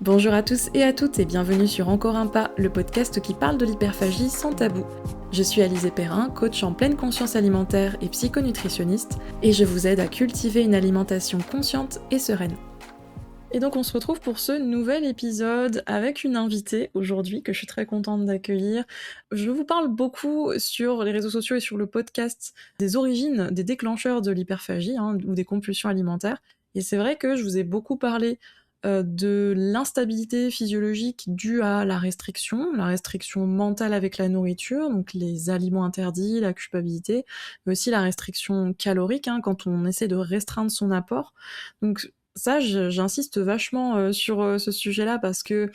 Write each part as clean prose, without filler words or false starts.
Bonjour à tous et à toutes et bienvenue sur Encore un pas, le podcast qui parle de l'hyperphagie sans tabou. Je suis Alizée Perrin, coach en pleine conscience alimentaire et psychonutritionniste, et je vous aide à cultiver une alimentation consciente et sereine. Et donc on se retrouve pour ce nouvel épisode avec une invitée aujourd'hui que je suis très contente d'accueillir. Je vous parle beaucoup sur les réseaux sociaux et sur le podcast des origines, des déclencheurs de l'hyperphagie ou des compulsions alimentaires. Et c'est vrai que je vous ai beaucoup parlé de l'instabilité physiologique due à la restriction mentale avec la nourriture, donc les aliments interdits, la culpabilité, mais aussi la restriction calorique, quand on essaie de restreindre son apport. Donc ça, j'insiste vachement sur ce sujet-là parce que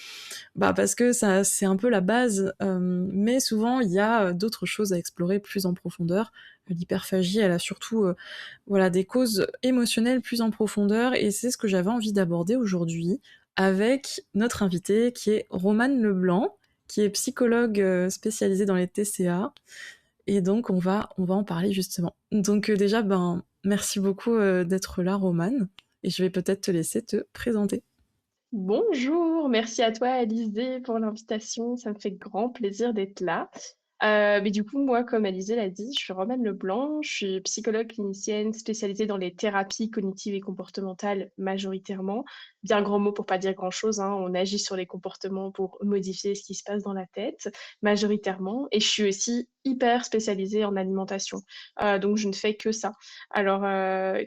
ça, c'est un peu la base, mais souvent il y a d'autres choses à explorer plus en profondeur. L'hyperphagie, elle a surtout des causes émotionnelles plus en profondeur, et c'est ce que j'avais envie d'aborder aujourd'hui avec notre invitée qui est Romane Leblanc, qui est psychologue spécialisée dans les TCA, et donc on va en parler justement. Donc déjà, merci beaucoup d'être là, Romane, et je vais peut-être te laisser te présenter. Bonjour, merci à toi Alizée pour l'invitation, ça me fait grand plaisir d'être là. Mais du coup, moi, comme Alizée l'a dit, je suis Romane Leblanc, je suis psychologue clinicienne spécialisée dans les thérapies cognitives et comportementales majoritairement. Bien grand mot pour pas dire grand-chose, hein, on agit sur les comportements pour modifier ce qui se passe dans la tête, majoritairement. Et je suis aussi hyper spécialisée en alimentation, donc je ne fais que ça. Alors,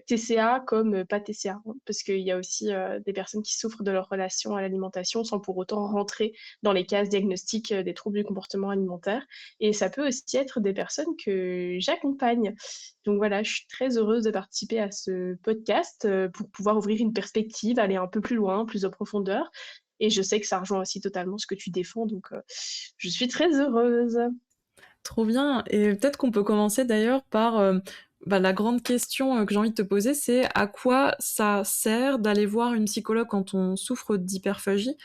TCA comme pas TCA, hein, parce qu'il y a aussi des personnes qui souffrent de leur relation à l'alimentation sans pour autant rentrer dans les cases diagnostiques des troubles du comportement alimentaire. Et ça peut aussi être des personnes que j'accompagne. Donc voilà, je suis très heureuse de participer à ce podcast pour pouvoir ouvrir une perspective, aller un peu plus loin, plus en profondeur. Et je sais que ça rejoint aussi totalement ce que tu défends, donc je suis très heureuse. Trop bien. Et peut-être qu'on peut commencer d'ailleurs par la grande question que j'ai envie de te poser, c'est à quoi ça sert d'aller voir une psychologue quand on souffre d'hyperphagie?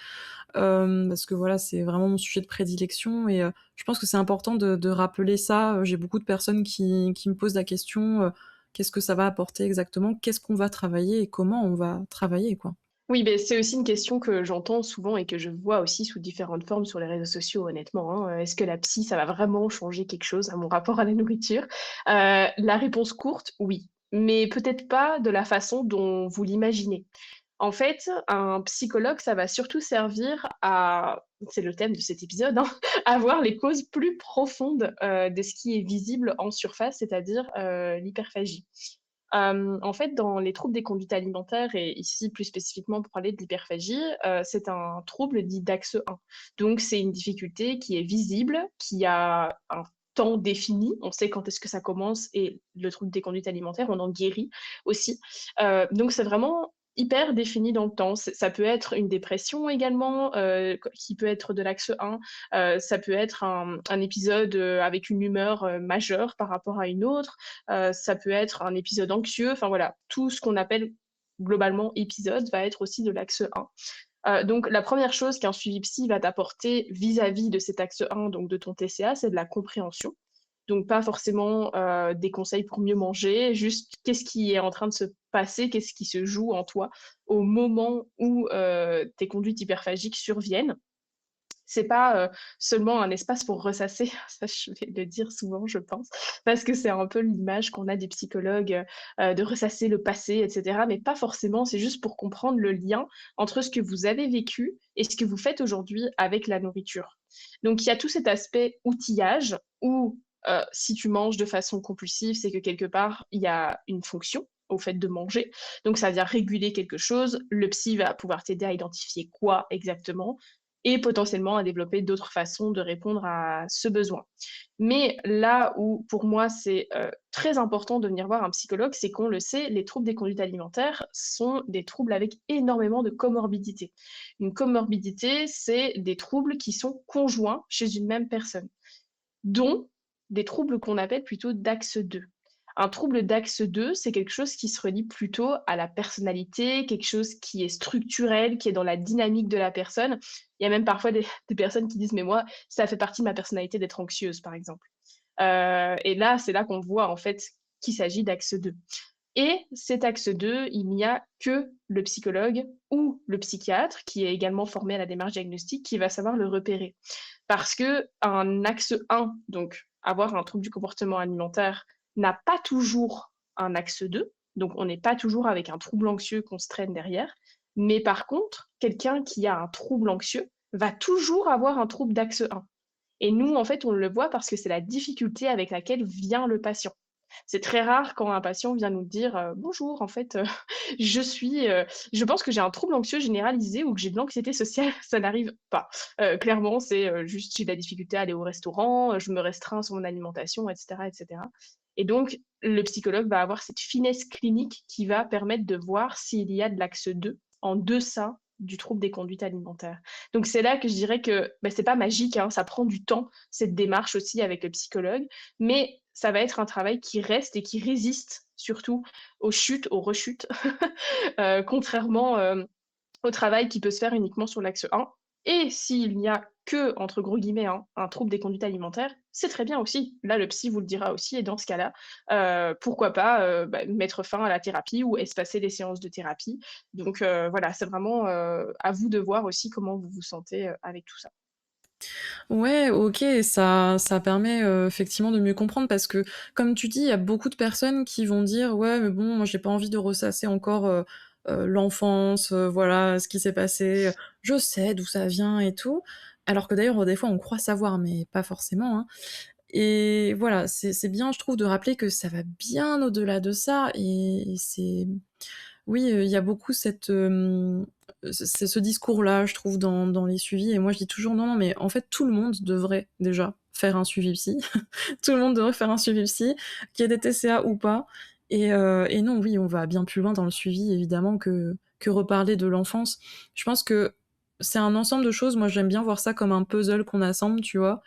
Parce que voilà, c'est vraiment mon sujet de prédilection, et je pense que c'est important de rappeler ça. J'ai beaucoup de personnes qui me posent la question, qu'est-ce que ça va apporter exactement? Qu'est-ce qu'on va travailler et comment on va travailler, quoi? Oui, beh, c'est aussi une question que j'entends souvent et que je vois aussi sous différentes formes sur les réseaux sociaux, honnêtement, hein. Est-ce que la psy, ça va vraiment changer quelque chose à mon rapport à la nourriture? La réponse courte, oui, mais peut-être pas de la façon dont vous l'imaginez. En fait, un psychologue, ça va surtout servir à, c'est le thème de cet épisode, hein, à voir les causes plus profondes, de ce qui est visible en surface, c'est-à-dire, l'hyperphagie. En fait, dans les troubles des conduites alimentaires et ici plus spécifiquement pour parler de l'hyperphagie, c'est un trouble dit d'axe 1. Donc c'est une difficulté qui est visible, qui a un temps défini. On sait quand est-ce que ça commence et le trouble des conduites alimentaires, on en guérit aussi. Donc c'est vraiment hyper défini dans le temps. Ça peut être une dépression également, qui peut être de l'axe 1. Ça peut être un épisode, avec une humeur, majeure par rapport à une autre. Ça peut être un épisode anxieux, enfin voilà, tout ce qu'on appelle globalement épisode va être aussi de l'axe 1. Donc la première chose qu'un suivi psy va t'apporter vis-à-vis de cet axe 1, donc de ton TCA, c'est de la compréhension. Donc pas forcément, des conseils pour mieux manger, juste qu'est-ce qui est en train de se passer, qu'est-ce qui se joue en toi au moment où, tes conduites hyperphagiques surviennent. C'est pas, seulement un espace pour ressasser, ça je vais le dire souvent je pense, parce que c'est un peu l'image qu'on a des psychologues, de ressasser le passé et cetera, mais pas forcément, c'est juste pour comprendre le lien entre ce que vous avez vécu et ce que vous faites aujourd'hui avec la nourriture. Donc il y a tout cet aspect outillage où, si tu manges de façon compulsive, c'est que quelque part, il y a une fonction au fait de manger, donc ça vient réguler quelque chose. Le psy va pouvoir t'aider à identifier quoi exactement et potentiellement à développer d'autres façons de répondre à ce besoin. Mais là où, pour moi, c'est, très important de venir voir un psychologue, c'est qu'on le sait, les troubles des conduites alimentaires sont des troubles avec énormément de comorbidité. Une comorbidité, c'est des troubles qui sont conjoints chez une même personne, dont des troubles qu'on appelle plutôt d'axe 2. Un trouble d'axe 2, c'est quelque chose qui se relie plutôt à la personnalité, quelque chose qui est structurel, qui est dans la dynamique de la personne. Il y a même parfois des personnes qui disent: «Mais moi, ça fait partie de ma personnalité d'être anxieuse», par exemple. Et là, c'est là qu'on voit en fait qu'il s'agit d'axe 2. Et cet axe 2, il n'y a que le psychologue ou le psychiatre, qui est également formé à la démarche diagnostique, qui va savoir le repérer. Parce que un axe 1, donc avoir un trouble du comportement alimentaire, n'a pas toujours un axe 2, donc on n'est pas toujours avec un trouble anxieux qu'on se traîne derrière. Mais par contre, quelqu'un qui a un trouble anxieux va toujours avoir un trouble d'axe 1. Et nous, en fait, on le voit parce que c'est la difficulté avec laquelle vient le patient. C'est très rare quand un patient vient nous dire, «Bonjour, en fait, je pense que j'ai un trouble anxieux généralisé ou que j'ai de l'anxiété sociale». Ça n'arrive pas. Clairement, c'est, juste j'ai de la difficulté à aller au restaurant, je me restreins sur mon alimentation et cetera et cetera. Et donc le psychologue va avoir cette finesse clinique qui va permettre de voir s'il y a de l'axe 2 en deçà du trouble des conduites alimentaires. Donc c'est là que je dirais que, bah, c'est pas magique, hein, ça prend du temps, cette démarche aussi avec le psychologue, mais ça va être un travail qui reste et qui résiste surtout aux chutes, aux rechutes, contrairement, au travail qui peut se faire uniquement sur l'axe 1. Et s'il n'y a que, entre gros guillemets, hein, un trouble des conduites alimentaires, c'est très bien aussi. Là, le psy vous le dira aussi et dans ce cas-là, pourquoi pas, bah, mettre fin à la thérapie ou espacer les séances de thérapie. Donc voilà, c'est vraiment, à vous de voir aussi comment vous vous sentez, avec tout ça. Ouais, OK, ça permet, effectivement de mieux comprendre parce que, comme tu dis, il y a beaucoup de personnes qui vont dire: «Ouais, mais bon, moi j'ai pas envie de ressasser encore, l'enfance, voilà, ce qui s'est passé, je sais d'où ça vient et tout». Alors que d'ailleurs, des fois, on croit savoir, mais pas forcément, hein. Et voilà, c'est bien, je trouve, de rappeler que ça va bien au-delà de ça et c'est oui, il y a beaucoup ce discours-là, je trouve, dans les suivis et moi je dis toujours: «Non, non, mais en fait, tout le monde devrait déjà faire un suivi psy». Tout le monde devrait faire un suivi psy, qu'il y ait des TCA ou pas et non, oui, on va bien plus loin dans le suivi évidemment que reparler de l'enfance. Je pense que c'est un ensemble de choses. Moi, j'aime bien voir ça comme un puzzle qu'on assemble, tu vois?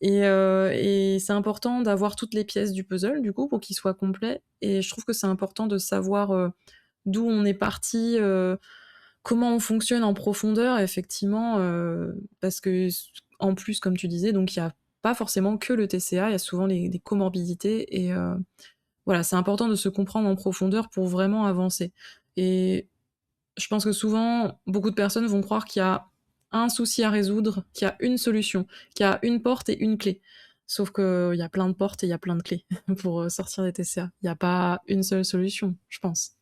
Et c'est important d'avoir toutes les pièces du puzzle, du coup, pour qu'il soit complet et je trouve que c'est important de savoir, d'où on est parti, comment on fonctionne en profondeur effectivement, parce que en plus, comme tu disais, donc il y a pas forcément que le TCA, il y a souvent des comorbidités et voilà, c'est important de se comprendre en profondeur pour vraiment avancer et je pense que souvent, beaucoup de personnes vont croire qu'il y a un souci à résoudre, qu'il y a une solution, qu'il y a une porte et une clé. Sauf qu'il y a plein de portes et il y a plein de clés pour, sortir des TCA. Il y a pas une seule solution, je pense.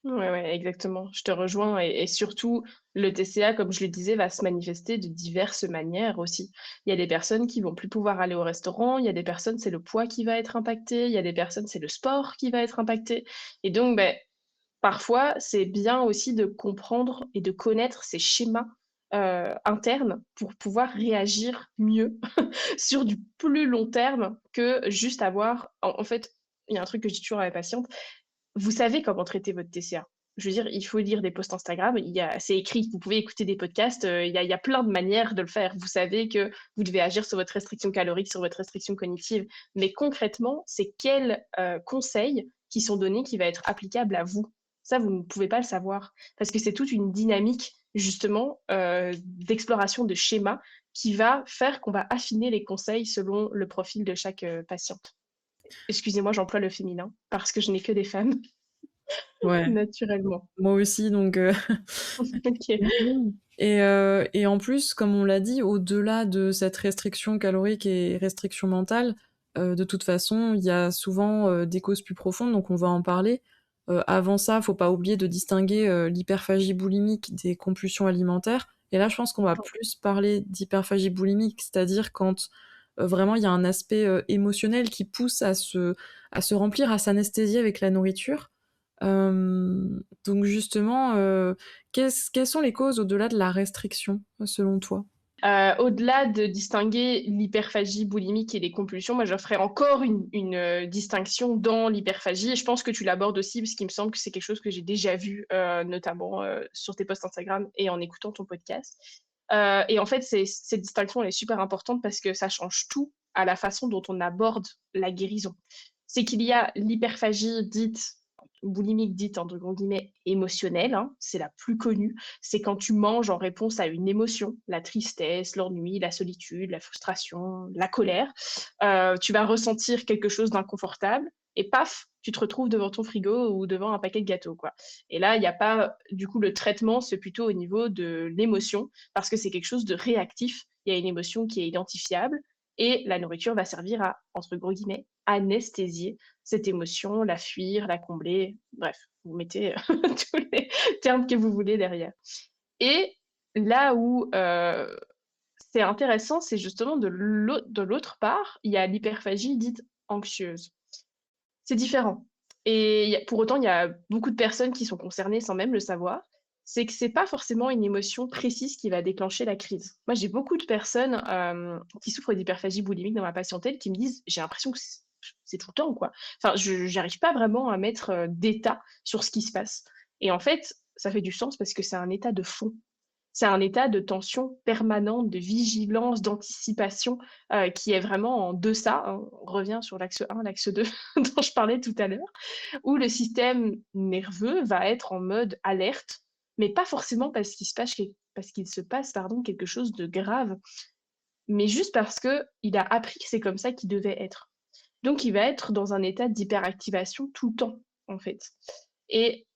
Ouais, ouais, exactement. Je te rejoins et surtout, le TCA, comme je le disais, va se manifester de diverses manières aussi. Il y a des personnes qui vont plus pouvoir aller au restaurant, il y a des personnes, c'est le poids qui va être impacté, il y a des personnes, c'est le sport qui va être impacté et donc beh, parfois, c'est bien aussi de comprendre et de connaître ces schémas, internes pour pouvoir réagir mieux sur du plus long terme que juste avoir en fait, il y a un truc que je dis toujours à mes patientes, vous savez comment traiter votre TCA. Je veux dire, il faut lire des posts Instagram, c'est écrit, vous pouvez écouter des podcasts, il y a plein de manières de le faire. Vous savez que vous devez agir sur votre restriction calorique, sur votre restriction cognitive, mais concrètement, c'est quels, conseils qui sont donnés qui va être applicable à vous? Ça, vous ne pouvez pas le savoir parce que c'est toute une dynamique justement, d'exploration de schémas qui va faire qu'on va affiner les conseils selon le profil de chaque, patiente. Excusez-moi, j'emploie le féminin parce que je n'ai que des femmes. Ouais, Naturellement. moi aussi donc OK. oui et en plus, comme on l'a dit, au-delà de cette restriction calorique et restriction mentale, de toute façon, il y a souvent, des causes plus profondes, donc on va en parler. Avant ça, faut pas oublier de distinguer, l'hyperphagie boulimique des compulsions alimentaires et là, je pense qu'on va plus parler d'hyperphagie boulimique, c'est-à-dire quand, vraiment il y a un aspect, émotionnel qui pousse à se remplir, à s'anesthésier avec la nourriture. Donc justement, quelles sont les causes au-delà de la restriction, selon toi? Au-delà de distinguer l'hyperphagie boulimique et les compulsions, moi, je ferais encore une, distinction dans l'hyperphagie et je pense que tu l'abordes aussi parce qu'il me semble que c'est quelque chose que j'ai déjà vu, notamment, sur tes posts Instagram et en écoutant ton podcast. Et en fait, cette distinction, elle est super importante parce que ça change tout à la façon dont on aborde la guérison. C'est qu'il y a l'hyperphagie dite boulimique dite entre gros guillemets «émotionnelle», hein, c'est la plus connue. C'est quand tu manges en réponse à une émotion, la tristesse, l'ennui, la solitude, la frustration, la colère. Tu vas ressentir quelque chose d'inconfortable et paf, tu te retrouves devant ton frigo ou devant un paquet de gâteaux, quoi. Et là, il y a pas du coup, le traitement, c'est plutôt au niveau de l'émotion parce que c'est quelque chose de réactif. Il y a une émotion qui est identifiable et la nourriture va servir à, entre gros guillemets, «anesthésier» cette émotion, la fuir, la combler, bref, vous mettez tous les termes que vous voulez derrière. Et là où, c'est intéressant, c'est justement de l'autre part, il y a l'hyperphagie dite anxieuse. C'est différent et il y a pour autant, il y a beaucoup de personnes qui sont concernées sans même le savoir. C'est que c'est pas forcément une émotion précise qui va déclencher la crise. Moi, j'ai beaucoup de personnes, qui souffrent d'hyperphagie boulimique dans ma patientèle qui me disent: «J'ai l'impression que c'est tout le temps, quoi. Enfin, je j'arrive pas vraiment à mettre, d'état sur ce qui se passe» et en fait, ça fait du sens parce que c'est un état de fond. C'est un état de tension permanente, de vigilance, d'anticipation, qui est vraiment en deçà, hein. On revient sur l'axe 1, l'axe 2 dont je parlais tout à l'heure, où le système nerveux va être en mode alerte, mais pas forcément parce qu'il se passe, pardon, quelque chose de grave, mais juste parce qu'il a appris que c'est comme ça qu'il devait être. Donc il va être dans un état d'hyperactivation tout le temps, en fait et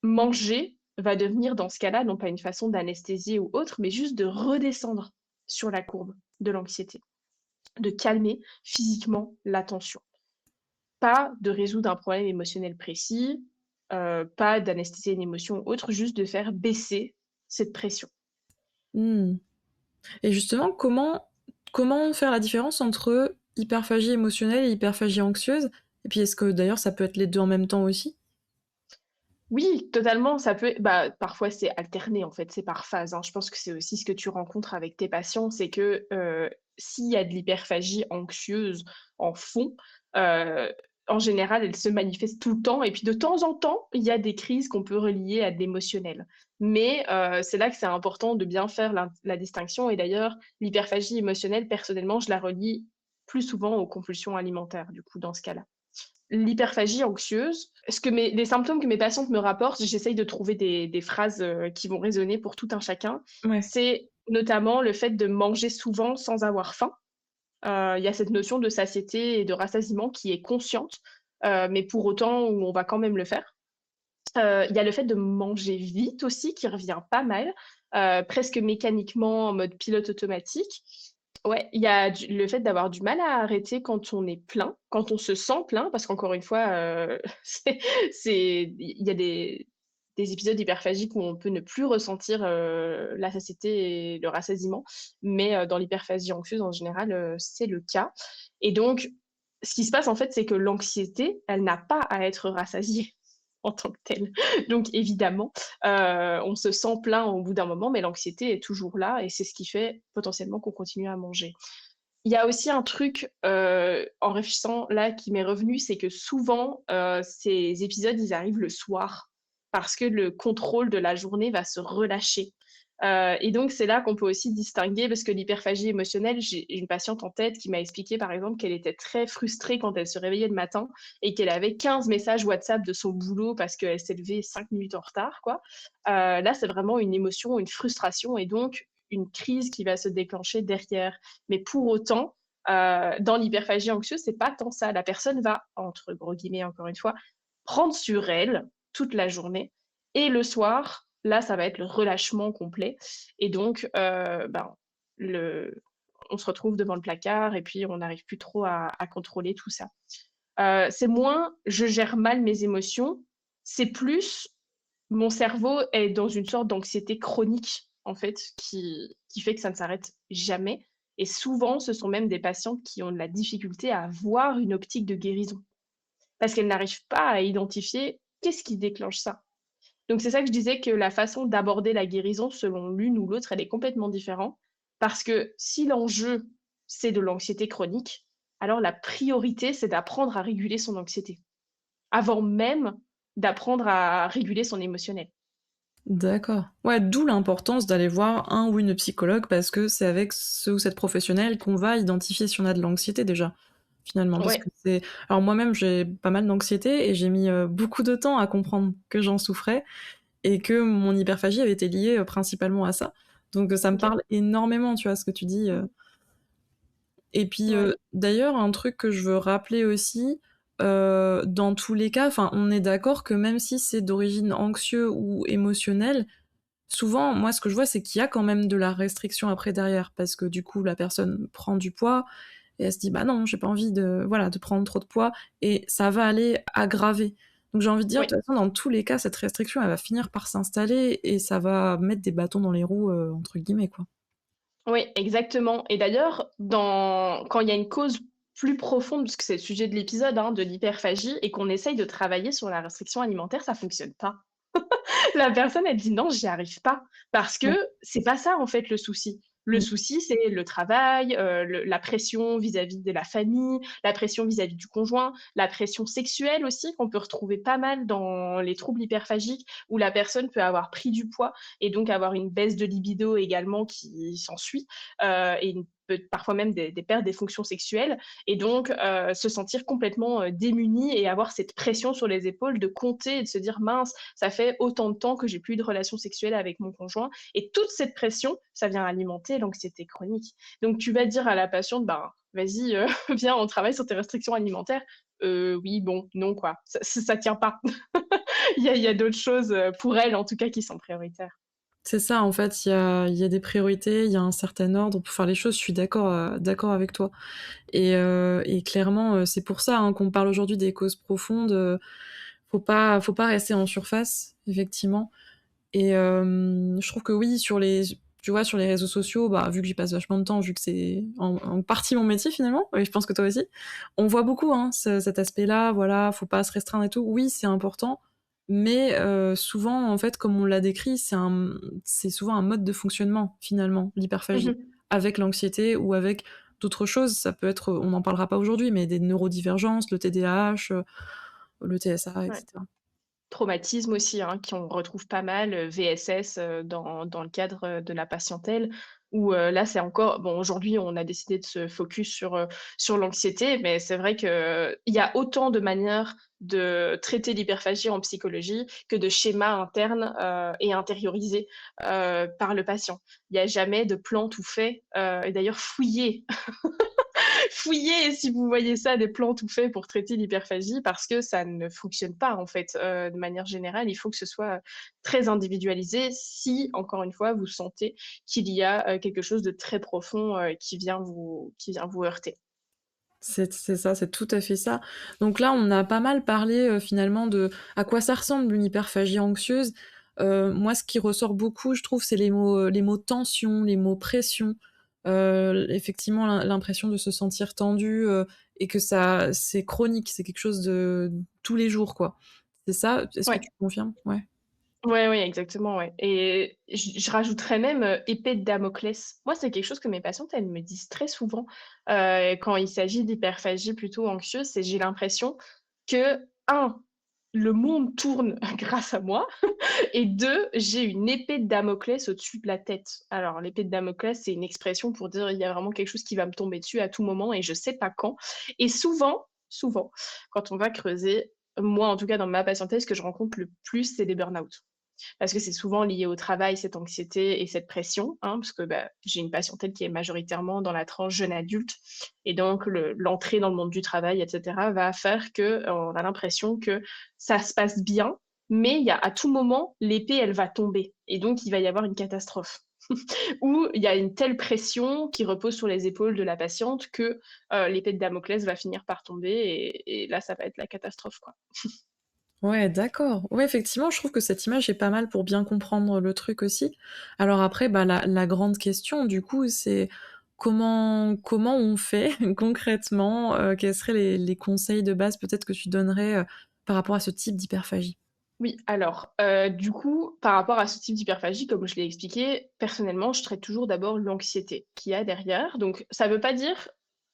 manger va devenir dans ce cas-là, non pas une façon d'anesthésier ou autre, mais juste de redescendre sur la courbe de l'anxiété, de calmer physiquement la tension. Pas de résoudre un problème émotionnel précis, pas d'anesthésier une émotion ou autre, juste de faire baisser cette pression. Mmh. Et justement, comment faire la différence entre hyperphagie émotionnelle et hyperphagie anxieuse? Et puis est-ce que d'ailleurs ça peut être les 2 en même temps aussi? Oui, totalement, ça peut bah, parfois c'est alterné en fait, c'est par phase, hein. Je pense que c'est aussi ce que tu rencontres avec tes patients, c'est que, s'il y a de l'hyperphagie anxieuse en fond, heu, en général, elle se manifeste tout le temps et puis de temps en temps, il y a des crises qu'on peut relier à de l'émotionnel. Mais, c'est là que c'est important de bien faire la distinction et d'ailleurs, l'hyperphagie émotionnelle, personnellement, je la relie plus souvent aux compulsions alimentaires, du coup, dans ce cas-là. L'hyperphagie anxieuse, ce que les symptômes que mes patientes me rapportent, j'essaye de trouver des phrases, qui vont résonner pour tout un chacun. Ouais. C'est notamment le fait de manger souvent sans avoir faim. Il y a cette notion de satiété et de rassasiement qui est consciente, mais pour autant où on va quand même le faire. Il y a le fait de manger vite aussi qui revient pas mal, presque mécaniquement en mode pilote automatique. Ouais, il y a le fait d'avoir du mal à arrêter quand on est plein, quand on se sent plein, parce qu'encore une fois, c'est il y a des épisodes hyperphagiques où on peut ne plus ressentir, la satiété et le rassasiement, mais dans l'hyperphagie anxieuse en général, c'est le cas et donc ce qui se passe en fait, c'est que l'anxiété, elle n'a pas à être rassasiée en tant que telle. Donc évidemment, on se sent plein au bout d'un moment, mais l'anxiété est toujours là et c'est ce qui fait potentiellement qu'on continue à manger. Il y a aussi un truc, en réfléchissant là qui m'est revenu, c'est que souvent, ces épisodes, ils arrivent le soir parce que le contrôle de la journée va se relâcher. Et donc c'est là qu'on peut aussi distinguer parce que l'hyperphagie émotionnelle, j'ai une patiente en tête qui m'a expliqué par exemple qu'elle était très frustrée quand elle se réveillait le matin et qu'elle avait 15 messages WhatsApp de son boulot parce qu'elle s'est levée 5 minutes en retard, quoi. Là, c'est vraiment une émotion, une frustration et donc une crise qui va se déclencher derrière. Mais pour autant, dans l'hyperphagie anxieuse, c'est pas tant ça. La personne va, entre gros guillemets, encore une fois, prendre sur elle toute la journée et le soir, là, ça va être le relâchement complet et donc, ben, le on se retrouve devant le placard et puis on n'arrive plus trop à contrôler tout ça. C'est moins je gère mal mes émotions, c'est plus mon cerveau est dans une sorte d'anxiété chronique, en fait, qui fait que ça ne s'arrête jamais et souvent, ce sont même des patientes qui ont de la difficulté à avoir une optique de guérison parce qu'elles n'arrivent pas à identifier qu'est-ce qui déclenche ça? Donc c'est ça que je disais que la façon d'aborder la guérison selon l'une ou l'autre, elle est complètement différente. Parce que si l'enjeu, c'est de l'anxiété chronique, alors la priorité, c'est d'apprendre à réguler son anxiété, avant même d'apprendre à réguler son émotionnel. D'accord. Ouais, d'où l'importance d'aller voir un ou une psychologue parce que c'est avec ce ou cette professionnelle qu'on va identifier si on a de l'anxiété déjà, finalement. Parce que Ouais, c'est alors moi-même j'ai pas mal d'anxiété et j'ai mis, beaucoup de temps à comprendre que j'en souffrais et que mon hyperphagie avait été liée, principalement à ça. Donc, ça me OK. parle énormément, tu vois, ce que tu dis. Et puis, Ouais. d'ailleurs un truc que je veux rappeler aussi, dans tous les cas, enfin, on est d'accord que même si c'est d'origine anxieux ou émotionnelle, souvent, moi, ce que je vois, c'est qu'il y a quand même de la restriction après derrière, parce que du coup, la personne prend du poids et elle se dit: «Bah non, j'ai pas envie de voilà, de prendre trop de poids» et ça va aller aggraver. Donc j'ai envie de dire, de Oui. toute façon, dans tous les cas, cette restriction, elle va finir par s'installer et ça va mettre des bâtons dans les roues, entre guillemets, quoi. Oui, exactement. Et d'ailleurs, quand il y a une cause plus profonde, parce que c'est le sujet de l'épisode, hein, de l'hyperphagie, et qu'on essaye de travailler sur la restriction alimentaire, ça fonctionne pas. La personne, elle dit: «Non, j'y arrive pas», parce Ouais. que c'est pas ça, en fait, le souci. Le Mmh. souci, c'est le travail, la pression vis-à-vis de la famille, la pression vis-à-vis du conjoint, la pression sexuelle aussi, qu'on peut retrouver pas mal dans les troubles hyperphagiques, où la personne peut avoir pris du poids et donc avoir une baisse de libido également qui s'ensuit, et une peut parfois même des pertes des fonctions sexuelles, et donc se sentir complètement, démunie et avoir cette pression sur les épaules de compter et de se dire: «Mince, ça fait autant de temps que j'ai plus eu de relations sexuelles avec mon conjoint», et toute cette pression, ça vient alimenter l'anxiété chronique. Donc tu vas dire à la patiente: «Ben, vas-y, viens, on travaille sur tes restrictions alimentaires». Oui, bon, non quoi, ça tient pas. Il y a d'autres choses, pour elle en tout cas, qui sont prioritaires. C'est ça, en fait, il y a des priorités, il y a un certain ordre pour faire les choses, je suis d'accord avec toi et clairement, c'est pour ça, hein, qu'on parle aujourd'hui des causes profondes, faut pas rester en surface, effectivement et je trouve que oui, tu vois, sur les réseaux sociaux, bah, vu que j'y passe vachement de temps, vu que c'est en partie mon métier finalement et je pense que toi aussi, on voit beaucoup, hein, cet aspect-là, voilà, faut pas se restreindre et tout. Oui, c'est important, mais souvent, en fait, comme on l'a décrit, c'est souvent un mode de fonctionnement finalement, l'hyperphagie, Mmh. avec l'anxiété ou avec d'autres choses. Ça peut être, on n'en parlera pas aujourd'hui, mais des neurodivergences, le TDAH, le TSA et Ouais. cetera. Traumatisme aussi, hein, qu'on retrouve pas mal, VSS, dans le cadre, de la patientèle, où, là, c'est encore bon, aujourd'hui, on a décidé de se focus sur l'anxiété, mais c'est vrai qu'il y a autant de manières de traiter l'hyperphagie en psychologie que de schémas internes, et intériorisés, par le patient. Il y a jamais de plan tout fait, et d'ailleurs fouillez fouillez si vous voyez ça, des plans tout faits pour traiter l'hyperphagie, parce que ça ne fonctionne pas en fait, de manière générale. Il faut que ce soit très individualisé si, encore une fois, vous sentez qu'il y a, quelque chose de très profond, qui vient vous heurter. C'est ça, c'est tout à fait ça. Donc là, on a pas mal parlé, finalement de à quoi ça ressemble une hyperphagie anxieuse. Moi, ce qui ressort beaucoup, je trouve, c'est les mots tension, les mots pression. Effectivement, l'impression de se sentir tendu, et que ça c'est chronique, c'est quelque chose de tous les jours, quoi. C'est ça? Est-ce que Ouais. tu confirmes? Ouais. Ouais, ouais, exactement, ouais, et je rajouterais même, épée de Damoclès. Moi, c'est quelque chose que mes patientes, elles me disent très souvent, quand il s'agit d'hyperphagie plutôt anxieuse, c'est: «J'ai l'impression que, un, le monde tourne grâce à moi, et 2, j'ai une épée de Damoclès au-dessus de la tête». Alors l'épée de Damoclès, c'est une expression pour dire: il y a vraiment quelque chose qui va me tomber dessus à tout moment et je sais pas quand, et souvent, souvent, quand on va creuser, moi, en tout cas, dans ma patientèle, ce que je rencontre le plus, c'est des burn-out. Parce que c'est souvent lié au travail, cette anxiété et cette pression, hein, parce que, bah, j'ai une patientèle qui est majoritairement dans la tranche jeune adulte, et donc l'entrée dans le monde du travail et cetera va faire que, on a l'impression que ça se passe bien, mais il y a à tout moment, l'épée, elle va tomber et donc il va y avoir une catastrophe. Ou il y a une telle pression qui repose sur les épaules de la patiente que, l'épée de Damoclès va finir par tomber, et là, ça va être la catastrophe, quoi. Ouais, d'accord. Ouais, effectivement, je trouve que cette image est pas mal pour bien comprendre le truc aussi. Alors après, bah, la grande question, du coup, c'est comment on fait concrètement? Quels seraient les conseils de base peut-être que tu donnerais, par rapport à ce type d'hyperphagie? Oui, alors, du coup, par rapport à ce type d'hyperphagie, comme je l'ai expliqué, personnellement, je traite toujours d'abord l'anxiété qu'il y a derrière. Donc ça ne veut pas dire,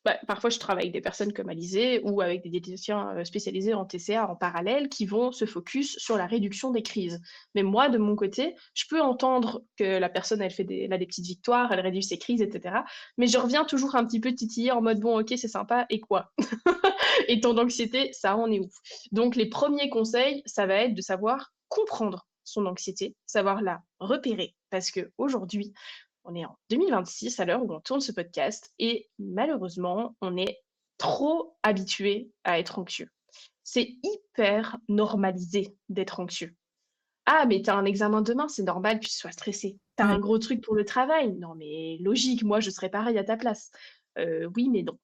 bah, parfois je travaille avec des personnes comme Alizée ou avec des diététiciens, spécialisés en TCA en parallèle, qui vont se focus sur la réduction des crises. Mais moi, de mon côté, je peux entendre que la personne, elle a des petites victoires, elle réduit ses crises et cetera, mais je reviens toujours un petit peu titiller en mode: «Bon, OK, c'est sympa et quoi?» Et ton anxiété, ça en est où? Donc les premiers conseils, ça va être de savoir comprendre son anxiété, savoir la repérer. Parce qu'aujourd'hui, on est en 2026 à l'heure où on tourne ce podcast, et malheureusement, on est trop habitué à être anxieux. C'est hyper normalisé d'être anxieux. Ah, mais t'as un examen demain, c'est normal que tu sois stressé. T'as Ouais. un gros truc pour le travail? Non, mais logique, moi je serais pareil à ta place. Oui, mais non.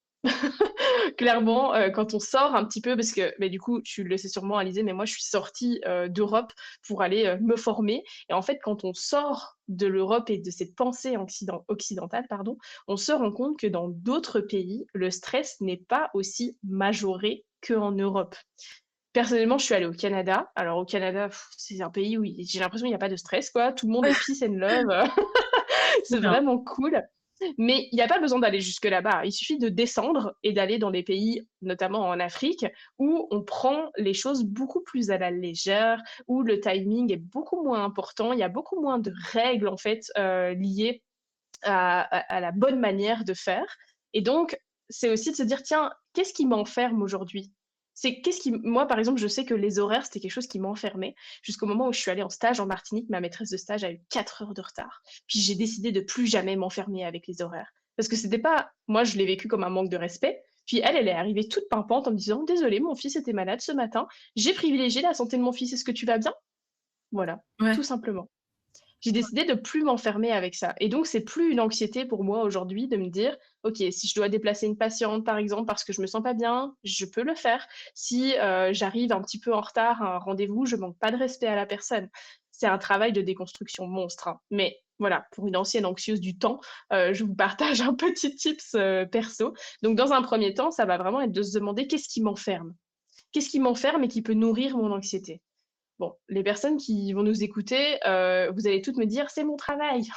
Clairement, quand on sort un petit peu parce que, mais du coup, tu le sais sûrement Alizé, mais moi je suis sortie, d'Europe pour aller, me former et en fait, quand on sort de l'Europe et de cette pensée occidentale, pardon, on se rend compte que dans d'autres pays, le stress n'est pas aussi majoré qu'en Europe. Personnellement, je suis allée au Canada. Alors au Canada, c'est un pays où j'ai l'impression qu'il y a pas de stress, quoi. Tout le monde est peace and love, Trop c'est bien. vraiment cool. Mais il y a pas besoin d'aller jusque là-bas. Il suffit de descendre et d'aller dans des pays, notamment en Afrique, où on prend les choses beaucoup plus à la légère, où le timing est beaucoup moins important. Il y a beaucoup moins de règles, en fait, liées à la bonne manière de faire. Et donc, c'est aussi de se dire, tiens, qu'est-ce qui m'enferme aujourd'hui? C'est qu'est-ce qui, moi, par exemple, je sais que les horaires, c'était quelque chose qui m'enfermait jusqu'au moment où je suis allée en stage en Martinique. Ma maîtresse de stage a eu 4 heures de retard. Puis j'ai décidé de plus jamais m'enfermer avec les horaires. Parce que c'était pas, moi, je l'ai vécu comme un manque de respect. Puis elle est arrivée toute pimpante en me disant, désolée, mon fils était malade ce matin. J'ai privilégié la santé de mon fils. Est-ce que tu vas bien? Voilà, Ouais. tout simplement. J'ai décidé de plus m'enfermer avec ça et donc c'est plus une anxiété pour moi aujourd'hui de me dire: «OK, si je dois déplacer une patiente, par exemple, parce que je me sens pas bien, je peux le faire. Si, j'arrive un petit peu en retard à un rendez-vous, je manque pas de respect à la personne». C'est un travail de déconstruction monstre, hein, mais voilà, pour une ancienne anxieuse du temps, je vous partage un petit tips, perso. Donc dans un premier temps, ça va vraiment être de se demander: «Qu'est-ce qui m'enferme? Qu'est-ce qui m'enferme et qui peut nourrir mon anxiété?» Bon, les personnes qui vont nous écouter, vous allez toutes me dire: «C'est mon travail».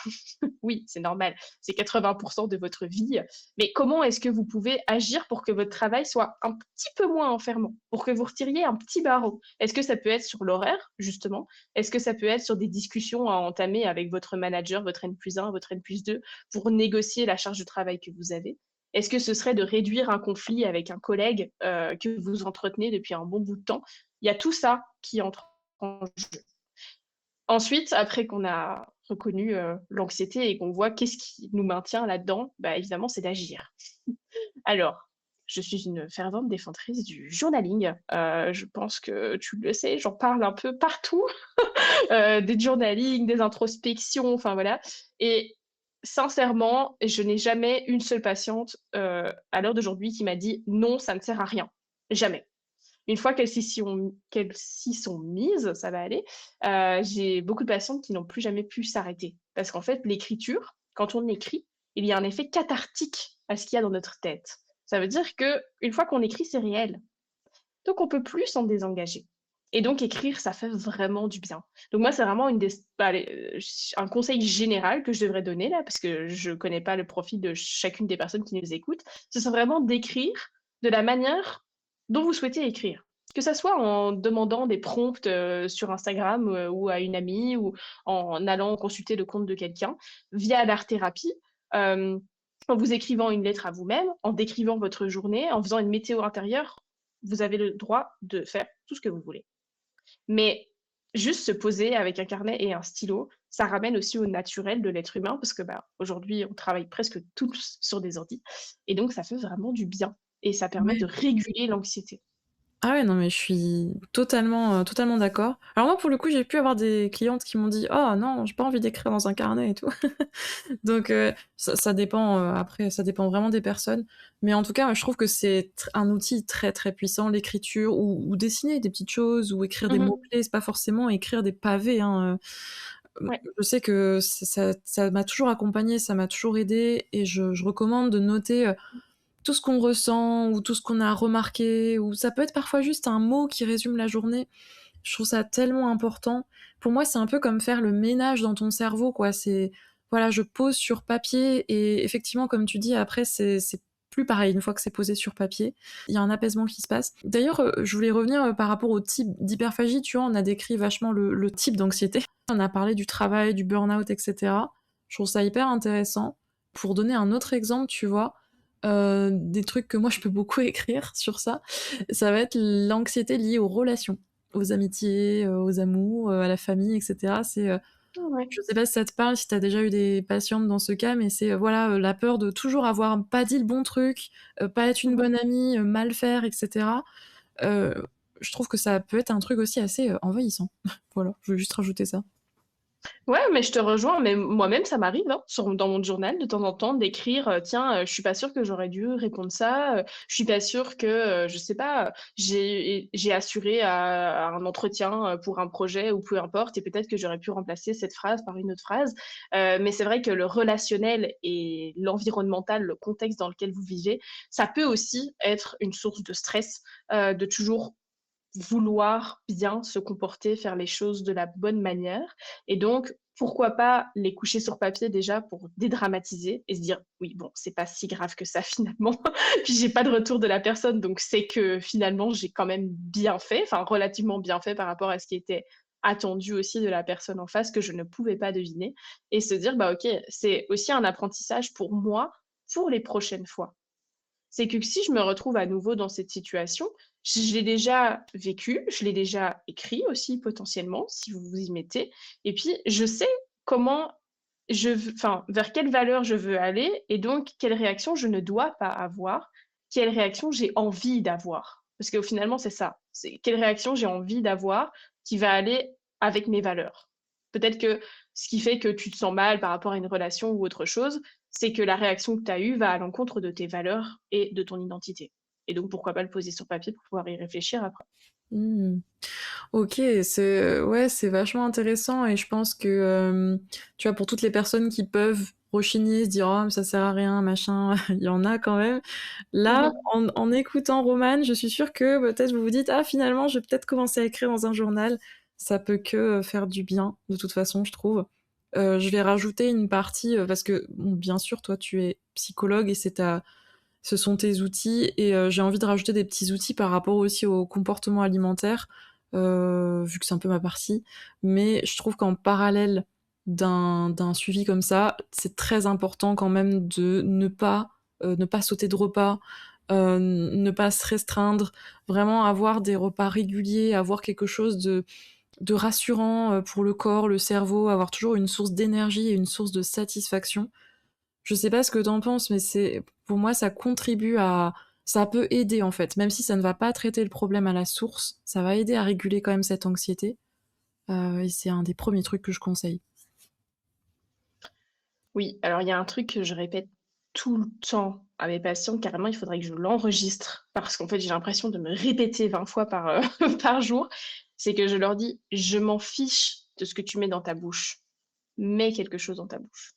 Oui, c'est normal, c'est 80 de votre vie, mais comment est-ce que vous pouvez agir pour que votre travail soit un petit peu moins enfermant? Pour que vous retiriez un petit barreau? Est-ce que ça peut être sur l'horaire, justement? Est-ce que ça peut être sur des discussions à entamer avec votre manager, votre N+1, votre N+2 pour négocier la charge de travail que vous avez? Est-ce que ce serait de réduire un conflit avec un collègue, que vous entretenez depuis un bon bout de temps? Il y a tout ça qui entre en jeu. Ensuite, après qu'on a reconnu, l'anxiété et qu'on voit qu'est-ce qui nous maintient là-dedans, bah, évidemment, c'est d'agir. Alors, je suis une fervente défenseur du journaling, je pense que tu le sais, j'en parle un peu partout, des journaling, des introspections, enfin voilà et sincèrement, je n'ai jamais une seule patiente, à l'heure d'aujourd'hui qui m'a dit: «Non, ça ne sert à rien». Jamais. Une fois qu'elles s'y sont mises, ça va aller. J'ai beaucoup de patientes qui n'ont plus jamais pu s'arrêter. Parce qu'en fait, l'écriture, quand on écrit, il y a un effet cathartique à ce qu'il y a dans notre tête. Ça veut dire qu'une fois qu'on écrit, c'est réel. Donc on peut plus s'en désengager. Et donc écrire, ça fait vraiment du bien. Donc moi, c'est vraiment une des bah, un conseil général que je devrais donner là, parce que je connais pas le profil de chacune des personnes qui nous écoutent. Ce serait vraiment d'écrire de la manière dont vous souhaitez écrire. Que ça soit en demandant des prompts, sur Instagram, ou à une amie ou en allant consulter le compte de quelqu'un, via l'art-thérapie, hem, en vous écrivant une lettre à vous-même, en décrivant votre journée, en faisant une météo intérieure, vous avez le droit de faire tout ce que vous voulez. Mais juste se poser avec un carnet et un stylo, ça ramène aussi au naturel de l'être humain parce que, bah, aujourd'hui, on travaille presque tous sur des ordis et donc ça fait vraiment du bien et ça permet Ouais. de réguler l'anxiété. Ah ouais, non, mais je suis totalement, totalement d'accord. Alors moi, pour le coup, j'ai pu avoir des clientes qui m'ont dit: «Oh non, j'ai pas envie d'écrire dans un carnet et tout». Donc ça dépend, après ça dépend vraiment des personnes. Mais en tout cas, je trouve que c'est un outil très, très puissant, l'écriture ou dessiner des petites choses ou écrire des Mmh. mots-clés. C'est pas forcément écrire des pavés, hein, Ouais. je sais que ça m'a toujours accompagnée, ça m'a toujours aidée et je recommande de noter, tout ce qu'on ressent ou tout ce qu'on a remarqué ou ça peut être parfois juste un mot qui résume la journée. Je trouve ça tellement important. Pour moi, c'est un peu comme faire le ménage dans ton cerveau, quoi. C'est voilà, je pose sur papier et effectivement, comme tu dis, après, c'est plus pareil une fois que c'est posé sur papier. Il y a un apaisement qui se passe. D'ailleurs, je voulais revenir, par rapport au type d'hyperphagie. Tu vois, on a décrit vachement le type d'anxiété. On a parlé du travail, du burn-out et cetera. Je trouve ça hyper intéressant. Pour donner un autre exemple, tu vois, des trucs que moi je peux beaucoup écrire sur ça va être l'anxiété liée aux relations, aux amitiés, aux amours, à la famille et cetera. Ah ouais. Je sais pas si ça te parle, si tu as déjà eu des patientes dans ce cas, mais c'est, voilà, la peur de toujours avoir pas dit le bon truc, pas être une Mmh. bonne amie, mal faire et cetera. euh, je trouve que ça peut être un truc aussi assez envahissant. Voilà, je veux juste rajouter ça. Ouais, mais je te rejoins, mais moi-même, ça m'arrive hein, dans mon journal de temps en temps d'écrire, tiens, je suis pas sûre que j'aurais dû répondre ça, je suis pas sûre que, je sais pas, j'ai assuré à un entretien pour un projet ou peu importe, et peut-être que j'aurais pu remplacer cette phrase par une autre phrase. Mais c'est vrai que le relationnel et l'environnemental, le contexte dans lequel vous vivez, ça peut aussi être une source de stress, de toujours vouloir bien se comporter, faire les choses de la bonne manière. Et donc, pourquoi pas les coucher sur papier déjà pour dédramatiser et se dire oui, bon, c'est pas si grave que ça finalement. Puis j'ai pas de retour de la personne, donc c'est que finalement j'ai quand même bien fait, enfin relativement bien fait par rapport à ce qui était attendu aussi de la personne en face que je ne pouvais pas deviner. Et se dire, bah ok, c'est aussi un apprentissage pour moi pour les prochaines fois. C'est que si je me retrouve à nouveau dans cette situation, je l'ai déjà vécu, je l'ai déjà écrit aussi potentiellement, si vous vous y mettez. Et puis, je sais comment enfin, vers quelle valeur je veux aller et donc quelle réaction je ne dois pas avoir, quelle réaction j'ai envie d'avoir. Parce que finalement, c'est ça. C'est quelle réaction j'ai envie d'avoir qui va aller avec mes valeurs. Peut-être que ce qui fait que tu te sens mal par rapport à une relation ou autre chose, c'est que la réaction que tu as eue va à l'encontre de tes valeurs et de ton identité. Et donc, pourquoi pas le poser sur papier pour pouvoir y réfléchir après. Hmm. Ok, c'est ouais, c'est vachement intéressant et je pense que tu vois pour toutes les personnes qui peuvent rechigner, se dire oh mais ça sert à rien, machin, il y en a quand même. Là, Mhm. en écoutant Romane, je suis sûre que peut-être vous vous dites ah finalement je vais peut-être commencer à écrire dans un journal. Ça peut que faire du bien de toute façon, je trouve. Je vais rajouter une partie parce que bon, bien sûr toi tu es psychologue et ce sont tes outils et j'ai envie de rajouter des petits outils par rapport aussi au comportement alimentaire, vu que c'est un peu ma partie. Mais je trouve qu'en parallèle d'un suivi comme ça, c'est très important quand même de ne pas sauter de repas, ne pas se restreindre, vraiment avoir des repas réguliers, avoir quelque chose de rassurant pour le corps, le cerveau, avoir toujours une source d'énergie et une source de satisfaction. Je sais pas ce que t'en penses, mais c'est pour moi ça contribue à ça peut aider en fait, même si ça ne va pas traiter le problème à la source, ça va aider à réguler quand même cette anxiété. Et c'est un des premiers trucs que je conseille. Oui, alors il y a un truc que je répète tout le temps à mes patients, carrément, il faudrait que je l'enregistre parce qu'en fait, j'ai l'impression de me répéter 20 fois par jour. C'est que je leur dis, je m'en fiche de ce que tu mets dans ta bouche. Mets quelque chose dans ta bouche.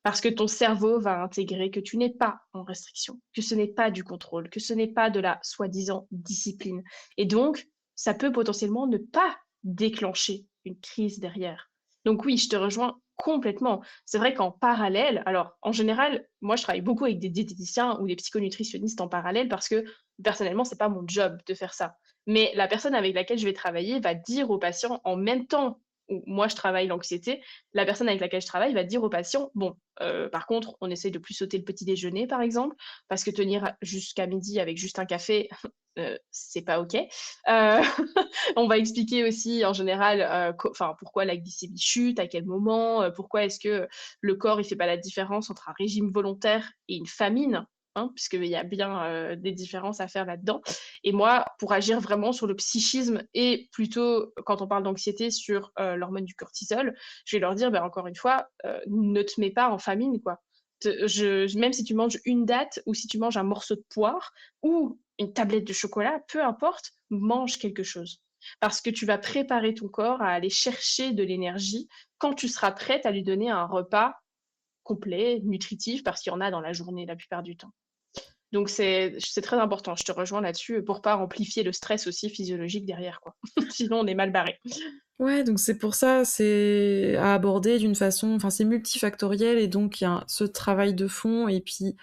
Parce que ton cerveau va intégrer que tu n'es pas en restriction, que ce n'est pas du contrôle, que ce n'est pas de la soi-disant discipline. Et donc, ça peut potentiellement ne pas déclencher une crise derrière. Donc oui, je te rejoins complètement. C'est vrai qu'en parallèle, alors en général, moi je travaille beaucoup avec des diététiciens ou des psychonutritionnistes en parallèle parce que personnellement, c'est pas mon job de faire ça. Mais la personne avec laquelle je vais travailler va dire aux patients en même temps où moi je travaille l'anxiété, la personne avec laquelle je travaille va dire aux patients, bon, par contre, on essaye de plus sauter le petit déjeuner, par exemple, parce que tenir jusqu'à midi avec juste un café, c'est pas OK. On va expliquer aussi en général, enfin, pourquoi la glycémie chute, à quel moment, pourquoi est-ce que le corps il fait pas la différence entre un régime volontaire et une famine, hein, puisqu'il y a bien des différences à faire là-dedans. Et moi, pour agir vraiment sur le psychisme et plutôt, quand on parle d'anxiété, sur l'hormone du cortisol, je vais leur dire, ben, encore une fois, ne te mets pas en famine, quoi. Même si tu manges une date ou si tu manges un morceau de poire ou une tablette de chocolat, peu importe, mange quelque chose. Parce que tu vas préparer ton corps à aller chercher de l'énergie quand tu seras prête à lui donner un repas complet, nutritif, parce qu'il y en a dans la journée la plupart du temps. Donc c'est très important, je te rejoins là-dessus, pour pas amplifier le stress aussi physiologique derrière, quoi. Sinon, on est mal barré. Ouais, donc c'est pour ça, c'est à aborder d'une façon, enfin c'est multifactoriel et donc il y a ce travail de fond et puis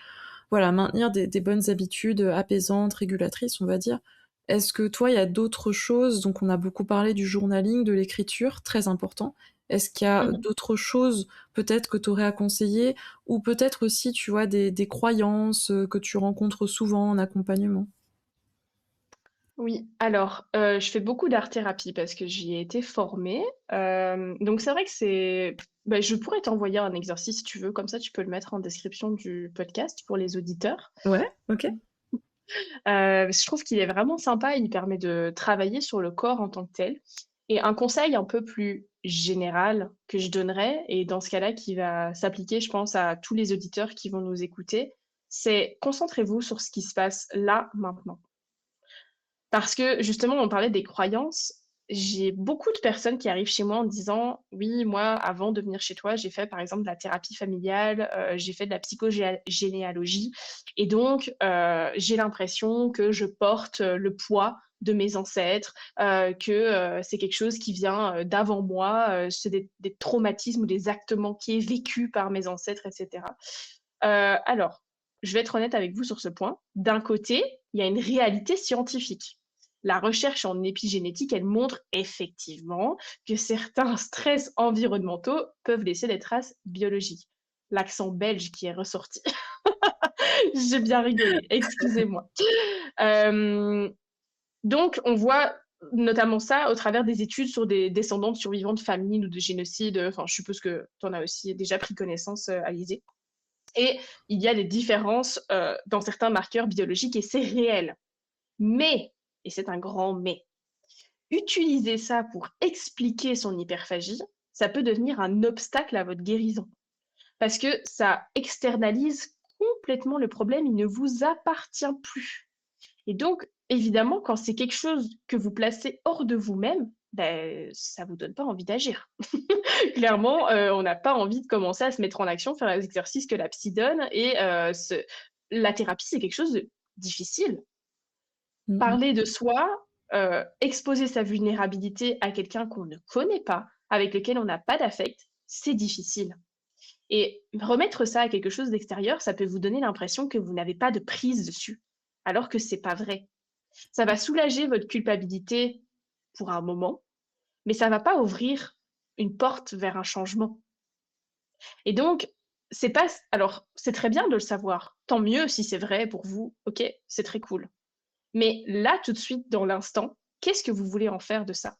voilà, maintenir des bonnes habitudes apaisantes, régulatrices, on va dire. Est-ce que toi, il y a d'autres choses, donc on a beaucoup parlé du journaling, de l'écriture, très important. Est-ce qu'il y a Mhm. d'autres choses peut-être que tu aurais à conseiller ou peut-être aussi, tu vois, des croyances que tu rencontres souvent en accompagnement? Oui, alors, je fais beaucoup d'art-thérapie parce que j'y ai été formée. Donc c'est vrai que bah, je pourrais t'envoyer un exercice si tu veux, comme ça tu peux le mettre en description du podcast pour les auditeurs. Ouais, ok. Je trouve qu'il est vraiment sympa, il permet de travailler sur le corps en tant que tel. Et un conseil un peu plus général que je donnerais, et dans ce cas-là qui va s'appliquer, je pense, à tous les auditeurs qui vont nous écouter, c'est concentrez-vous sur ce qui se passe là, maintenant. Parce que justement, on parlait des croyances. J'ai beaucoup de personnes qui arrivent chez moi en disant: «Oui, moi, avant de venir chez toi, j'ai fait, par exemple, de la thérapie familiale, j'ai fait de la psychogénéalogie et donc j'ai l'impression que je porte, le poids de mes ancêtres, que, c'est quelque chose qui vient, d'avant moi, c'est des traumatismes ou des actes manqués vécus par mes ancêtres et cetera». Alors, je vais être honnête avec vous sur ce point. D'un côté, il y a une réalité scientifique. La recherche en épigénétique, elle montre effectivement que certains stress environnementaux peuvent laisser des traces biologiques. L'accent belge qui est ressorti. J'ai bien rigolé, excusez-moi. Euh, donc, on voit notamment ça au travers des études sur des descendants de survivants de famine ou de génocide. Enfin, je suppose que tu en as aussi déjà pris connaissance, Alizé. Et il y a des différences dans certains marqueurs biologiques et c'est réel. Mais, et c'est un grand mais, utiliser ça pour expliquer son hyperphagie, ça peut devenir un obstacle à votre guérison. Parce que ça externalise complètement le problème, il ne vous appartient plus. Et donc, évidemment, quand c'est quelque chose que vous placez hors de vous-même, ben, ça ne vous donne pas envie d'agir. Clairement, on n'a pas envie de commencer à se mettre en action, faire les exercices que la psy donne. Et la thérapie, c'est quelque chose de difficile. Mmh mh. Parler de soi, exposer sa vulnérabilité à quelqu'un qu'on ne connaît pas, avec lequel on n'a pas d'affect, c'est difficile. Et remettre ça à quelque chose d'extérieur, ça peut vous donner l'impression que vous n'avez pas de prise dessus, alors que c'est pas vrai. Ça va soulager votre culpabilité pour un moment, mais ça va pas ouvrir une porte vers un changement. Et donc, c'est pas alors c'est très bien de le savoir. Tant mieux si c'est vrai pour vous, OK, c'est très cool. Mais là, tout de suite, dans l'instant, qu'est-ce que vous voulez en faire de ça?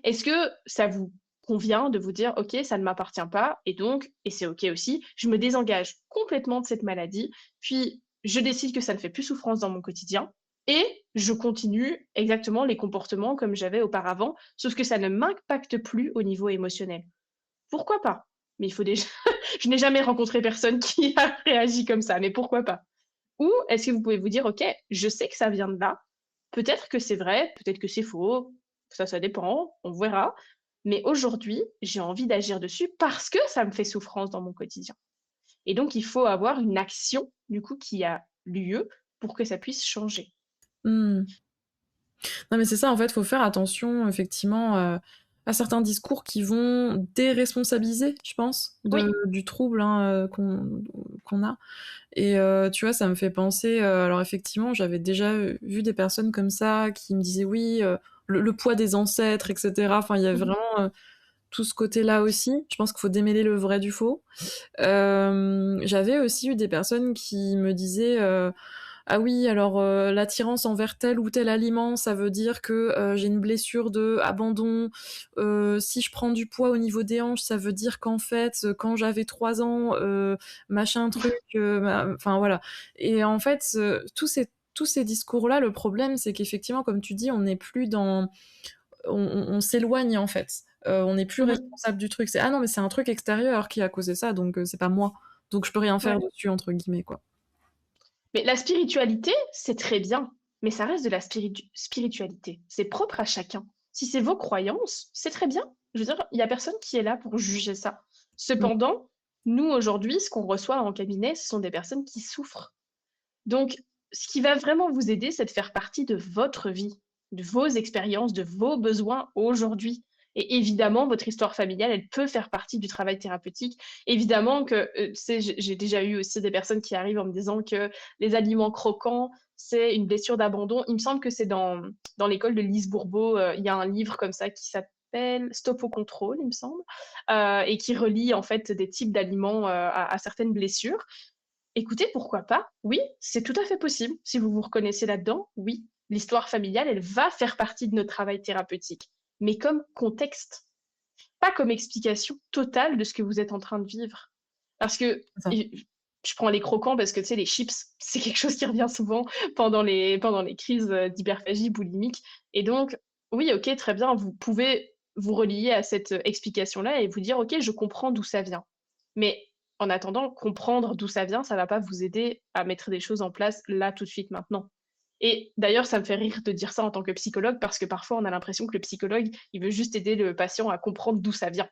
Est-ce que ça vous convient de vous dire: «OK, ça ne m'appartient pas et donc et c'est OK aussi, je me désengage complètement de cette maladie, puis je décide que ça ne fait plus souffrance dans mon quotidien et je continue exactement les comportements comme j'avais auparavant, sauf que ça ne m'impacte plus au niveau émotionnel». Pourquoi pas? Mais il faut déjà je n'ai jamais rencontré personne qui a réagi comme ça, mais pourquoi pas? Ou est-ce que vous pouvez vous dire: «OK, je sais que ça vient de là, peut-être que c'est vrai, peut-être que c'est faux, ça dépend, on verra, mais aujourd'hui, j'ai envie d'agir dessus parce que ça me fait souffrance dans mon quotidien». Et donc il faut avoir une action, du coup, qui a lieu pour que ça puisse changer. Mmh. Non, mais c'est ça, en fait, faut faire attention effectivement, à certains discours qui vont déresponsabiliser, je pense, Oui. du trouble, hein, qu'on a et tu vois, ça me fait penser, alors effectivement, j'avais déjà, vu des personnes comme ça qui me disaient: «Oui, le poids des ancêtres» et cetera. Enfin, il y a Mmh. vraiment, tout ce côté-là aussi. Je pense qu'il faut démêler le vrai du faux. J'avais aussi eu des personnes qui me disaient, «Ah oui, alors, l'attirance envers tel ou tel aliment, ça veut dire que, j'ai une blessure de abandon. Si je prends du poids au niveau des hanches, ça veut dire qu'en fait, quand j'avais 3 ans, machin truc, ma» enfin voilà et en fait, tous ces discours-là, le problème, c'est qu'effectivement, comme tu dis, on n'est plus dans on s'éloigne en fait. On n'est plus Mmh. responsable du truc. C'est: «Ah non, mais c'est un truc extérieur qui a causé ça, donc c'est pas moi. Donc je peux rien faire Ouais. dessus» entre guillemets, quoi. Mais la spiritualité, c'est très bien, mais ça reste de la spiritualité. C'est propre à chacun. Si c'est vos croyances, c'est très bien. Je veux dire, il y a personne qui est là pour juger ça. Mmh. Cependant, nous, aujourd'hui, ce qu'on reçoit en cabinet, ce sont des personnes qui souffrent. Donc, ce qui va vraiment vous aider, c'est de faire partie de votre vie, de vos expériences, de vos besoins aujourd'hui. Et évidemment, votre histoire familiale, elle peut faire partie du travail thérapeutique. Évidemment que, tu sais, j'ai déjà eu aussi des personnes qui arrivent en me disant que les aliments croquants, c'est une blessure d'abandon. Il me semble que c'est dans l'école de Lise Bourbeau, il y a un livre comme ça qui s'appelle Stop au contrôle, il me semble, et qui relie en fait des types d'aliments à certaines blessures. Écoutez, pourquoi pas? Oui, c'est tout à fait possible. Si vous vous reconnaissez là-dedans, oui, l'histoire familiale, elle va faire partie de notre travail thérapeutique, mais comme contexte, pas comme explication totale de ce que vous êtes en train de vivre. Parce que C'est ça. je prends les croquants parce que, tu sais, les chips, c'est quelque chose qui revient souvent pendant les crises, d'hyperphagie boulimique et donc oui, OK, très bien, vous pouvez vous relier à cette, explication-là et vous dire: «OK, je comprends d'où ça vient». Mais en attendant, comprendre d'où ça vient, ça va pas vous aider à mettre des choses en place là, tout de suite, maintenant. Et d'ailleurs, ça me fait rire de dire ça en tant que psychologue parce que parfois on a l'impression que le psychologue, il veut juste aider le patient à comprendre d'où ça vient.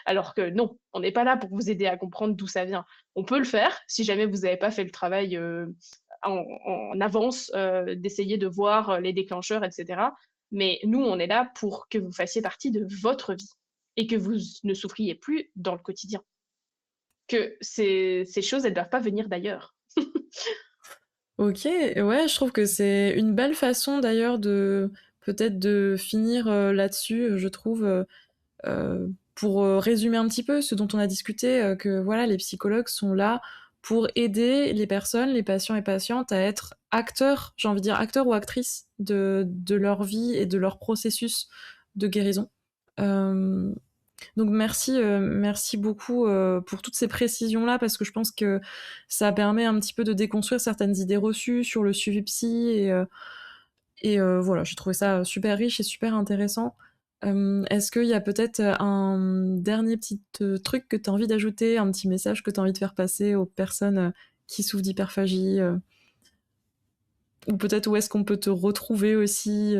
Alors que non, on n'est pas là pour vous aider à comprendre d'où ça vient. On peut le faire si jamais vous n'avez pas fait le travail, en avance, d'essayer de voir, les déclencheurs et cetera. Mais nous, on est là pour que vous fassiez partie de votre vie et que vous ne souffriez plus dans le quotidien. Que ces choses, elles doivent pas venir d'ailleurs. OK, ouais, je trouve que c'est une belle façon d'ailleurs de peut-être de finir, là-dessus, je trouve, pour, résumer un petit peu ce dont on a discuté, que voilà, les psychologues sont là pour aider les personnes, les patients et patientes à être acteurs, j'ai envie de dire acteurs ou actrices de leur vie et de leur processus de guérison. Hem Donc merci beaucoup, pour toutes ces précisions-là parce que je pense que ça permet un petit peu de déconstruire certaines idées reçues sur le suivi psy et voilà, j'ai trouvé ça super riche et super intéressant. Est-ce qu'il y a peut-être, un dernier petit, truc que tu as envie d'ajouter, un petit message que tu as envie de faire passer aux personnes, qui souffrent d'hyperphagie, ou peut-être où est-ce qu'on peut te retrouver aussi,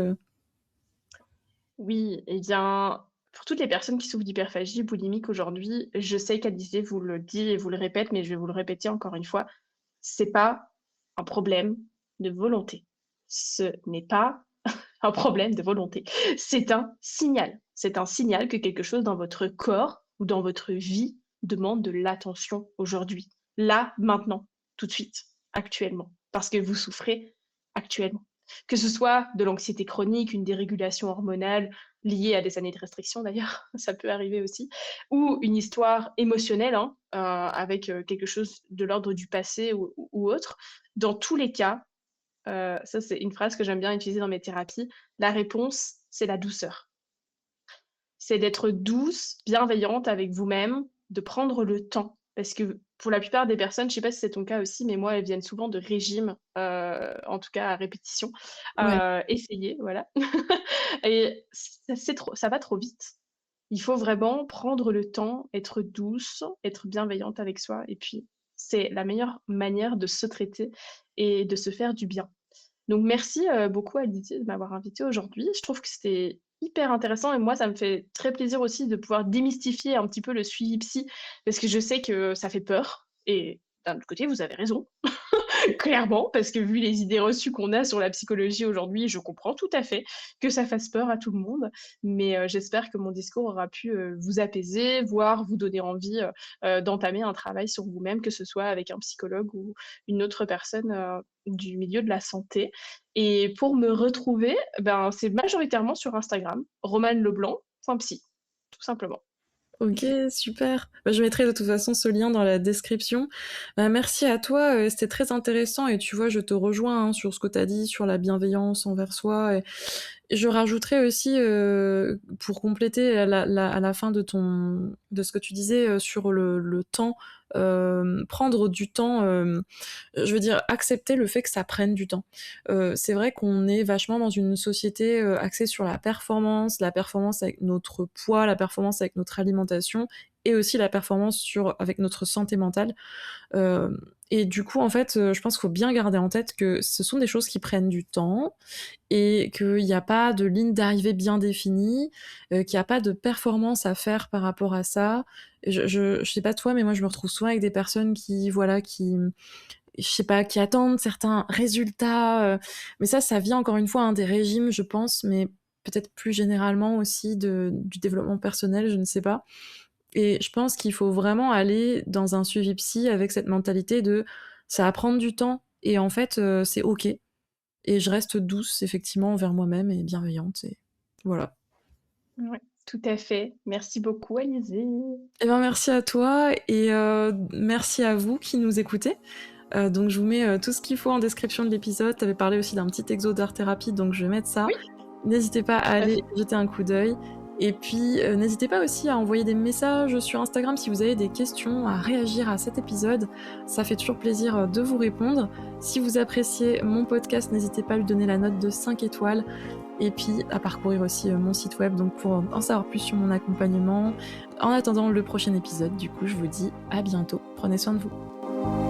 Oui, eh bien, pour toutes les personnes qui souffrent d'hyperphagie boulimique aujourd'hui, je sais qu'Alizé vous le dit et vous le répète, mais je vais vous le répéter encore une fois, c'est pas un problème de volonté. Ce n'est pas un problème de volonté. C'est un signal. C'est un signal que quelque chose dans votre corps ou dans votre vie demande de l'attention aujourd'hui. Là, maintenant, tout de suite, actuellement. Parce que vous souffrez actuellement. Que ce soit de l'anxiété chronique, une dérégulation hormonale liée à des années de restriction d'ailleurs, ça peut arriver aussi, ou une histoire émotionnelle hein, avec quelque chose de l'ordre du passé ou autre. Dans tous les cas, ça, c'est une phrase que j'aime bien utiliser dans mes thérapies. La réponse, c'est la douceur. C'est d'être douce, bienveillante avec vous-même, de prendre le temps. Parce que pour la plupart des personnes, je sais pas si c'est ton cas aussi, mais moi, elles viennent souvent de régimes, en tout cas à répétition, ouais. essayer, voilà. Et ça va trop vite. Il faut vraiment prendre le temps, être douce, être bienveillante avec soi et puis c'est la meilleure manière de se traiter et de se faire du bien. Donc merci, beaucoup à Didier de m'avoir invitée aujourd'hui. Je trouve que c'était hyper intéressant et moi, ça me fait très plaisir aussi de pouvoir démystifier un petit peu le suivi psy, parce que je sais que ça fait peur et d'un autre côté, vous avez raison. Clairement, parce que vu les idées reçues qu'on a sur la psychologie aujourd'hui, je comprends tout à fait que ça fasse peur à tout le monde. Mais, j'espère que mon discours aura pu, vous apaiser, voire vous donner envie, d'entamer un travail sur vous-même, que ce soit avec un psychologue ou une autre personne, du milieu de la santé. Et pour me retrouver, ben, c'est majoritairement sur Instagram, romaneleblanc.psy, tout simplement. OK, super. Bah, je mettrai de toute façon ce lien dans la description. Merci à toi, c'était très intéressant et tu vois, je te rejoins, hein, sur ce que tu as dit sur la bienveillance envers soi et je rajouterais aussi, pour compléter à la fin de ce que tu disais, sur le temps, prendre du temps, je veux dire accepter le fait que ça prenne du temps. C'est vrai qu'on est vachement dans une société, axée sur la performance avec notre poids, la performance avec notre alimentation et aussi la performance avec notre santé mentale. Hem et du coup, en fait, je pense qu'il faut bien garder en tête que ce sont des choses qui prennent du temps et qu'il y a pas de ligne d'arrivée bien définie, qu'il y a pas de performance à faire par rapport à ça. Je sais pas toi, mais moi je me retrouve souvent avec des personnes qui, voilà, qui, je sais pas, qui attendent certains résultats, mais ça vient encore une fois, hein, des régimes, je pense, mais peut-être plus généralement aussi du développement personnel, je ne sais pas. Et je pense qu'il faut vraiment aller dans un suivi psy avec cette mentalité de ça va prendre du temps et en fait, c'est OK et je reste douce effectivement envers moi-même et bienveillante et voilà. Ouais, tout à fait. Merci beaucoup, Alizée. Eh ben, merci à toi et merci à vous qui nous écoutez. Donc je vous mets, tout ce qu'il faut en description de l'épisode. Tu avais parlé aussi d'un petit exo d'art thérapie, donc je vais mettre ça. Oui, N'hésitez pas à tout à aller fait. jeter un coup d'œil Et puis, n'hésitez pas aussi à envoyer des messages sur Instagram si vous avez des questions, à réagir à cet épisode. Ça fait toujours plaisir de vous répondre. Si vous appréciez mon podcast, n'hésitez pas à lui donner la note de 5 étoiles. Et puis à parcourir aussi mon site web donc pour en savoir plus sur mon accompagnement. En attendant le prochain épisode, du coup, je vous dis à bientôt. Prenez soin de vous.